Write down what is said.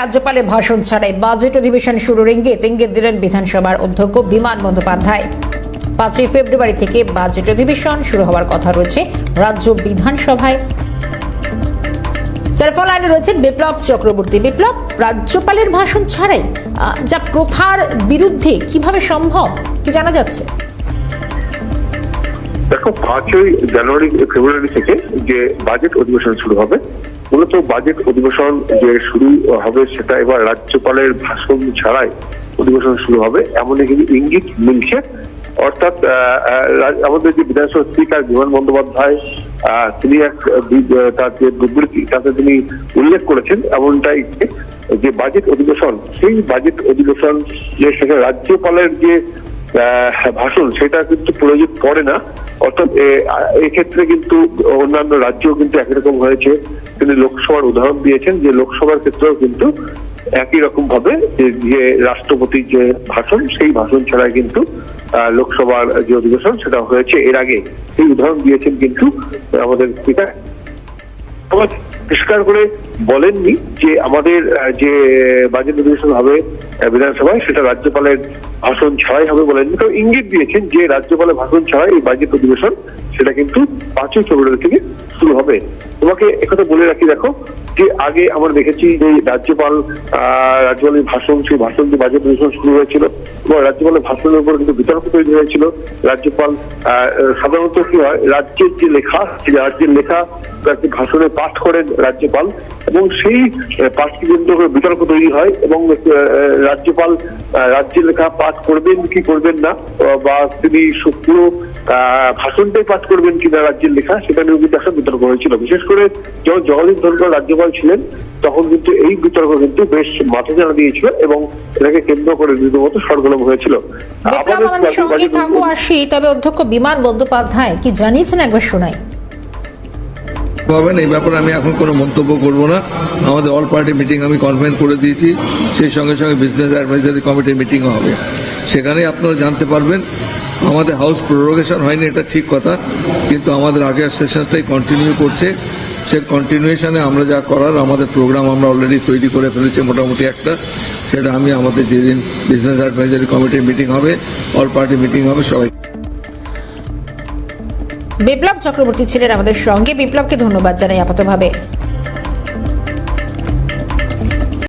রাজ্যপালের ভাষণ ছাড়াই বাজেট অধিবেশন শুরুর ইঙ্গিত দিলেন বিধানসভার অধ্যক্ষ বিমান বন্দ্যোপাধ্যায়। 5 ফেব্রুয়ারি থেকে বাজেট অধিবেশন শুরু হওয়ার কথা রয়েছে রাজ্য বিধানসভায়। টেলিফোন লাইনে রয়েছেন বিপ্লব চক্রবর্তী। বিপ্লব, রাজ্যপালের ভাষণ ছাড়াই যা প্রথার বিরুদ্ধে কিভাবে সম্ভব, কি জানা যাচ্ছে? দেখো, 5ই জানুয়ারি ফেব্রুয়ারি থেকে যে বাজেট অধিবেশন শুরু হবে, মূলত বাজেট অধিবেশন যে শুরু হবে সেটা এবার রাজ্যপালের ভাষণ ছাড়াই অধিবেশন শুরু হবে এমন একটি ইঙ্গিত মিলছে। অর্থাৎ আমাদের যে বিধানসভা স্পিকার বিমান বন্দ্যোপাধ্যায় তিনি তার যে বিবৃতি তাতে তিনি উল্লেখ করেছেন এমনটাই যে বাজেট অধিবেশন, সেই বাজেট অধিবেশন যে সেখানে রাজ্যপালের যে ভাষণ সেটা কিন্তু প্রয়োজন পড়ে না। অর্থাৎ এক্ষেত্রে কিন্তু অন্যান্য রাজ্যও কিন্তু একই রকম হয়েছে। তিনি লোকসভার উদাহরণ দিয়েছেন যে লোকসভার ক্ষেত্রেও কিন্তু একই রকম ভাবে যে রাষ্ট্রপতির যে ভাষণ সেই ভাষণ ছাড়া কিন্তু লোকসভার যে অধিবেশন সেটা হয়েছে এর আগে, সেই উদাহরণ দিয়েছেন কিন্তু আমাদের স্পিকার। পরিষ্কার করে বলেননি যে আমাদের যে বাজেট অধিবেশন হবে বিধানসভায় সেটা রাজ্যপালের ভাষণ ছাড়াই হবে বলেননি, তো ইঙ্গিত দিয়েছেন যে রাজ্যপালের ভাষণ ছাড়াই এই বাজেট অধিবেশন সেটা কিন্তু 5ই ফেব্রুয়ারি থেকে শুরু হবে। তোমাকে একথা বলে রাখি, দেখো যে আগে আমরা দেখেছি যে রাজ্যপালের ভাষণ, সেই ভাষণ যে বাজেট অধিবেশন শুরু হয়েছিল এবং রাজ্যপালের ভাষণের উপর কিন্তু বিতর্ক তৈরি হয়েছিল। রাজ্যপাল সাধারণত কি হয়, রাজ্যের যে লেখা সেই রাজ্যের লেখা ভাষণে পাঠ করেন রাজ্যপাল এবং সেই পাঠকে কেন্দ্র করে বিতর্ক তৈরি হয় এবং রাজ্যপাল রাজ্যের লেখা পাঠ করবেন কি করবেন না, বা তিনি পুরো ভাষণটাই পাঠ করবেন কিনা রাজ্যের লেখা, সেটা নিয়েও কিন্তু একটা বিতর্ক হয়েছিল। বিশেষ করে যখন জগদীপ ধনখড় রাজ্যপাল ছিলেন তখন কিন্তু এই বিতর্ক কিন্তু বেশ মাথা জানা দিয়েছিল এবং এটাকে কেন্দ্র করে রীতিমতো সরগরম হয়েছিল। তবে অধ্যক্ষ বিমান বন্দ্যোপাধ্যায় কি জানিয়েছেন একবার শোনাই। এই ব্যাপারে আমি এখন কোনো মন্তব্য করব না। আমাদের অল পার্টি মিটিং আমি কনভেন করে দিয়েছি, সেই সঙ্গে সঙ্গে বিজনেস অ্যাডভাইজারি কমিটির মিটিংও হবে, সেখানে আপনারা জানতে পারবেন। আমাদের হাউস প্রোরোগেশন হয়নি এটা ঠিক কথা, কিন্তু আমাদের আগের সেশনটাই কন্টিনিউ করছে। সে কন্টিনিউশনে আমরা যা করার আমাদের প্রোগ্রাম আমরা অলরেডি তৈরি করে ফেলেছি মোটামুটি একটা, সেটা আমি আমাদের যেদিন বিজনেস অ্যাডভাইজারি কমিটির মিটিং হবে, অল পার্টি মিটিং হবে, সবাই। বিপ্লব চক্রবর্তী ছিলেন আমাদের সঙ্গে। বিপ্লবকে ধন্যবাদ জানাই আপাতভাবে।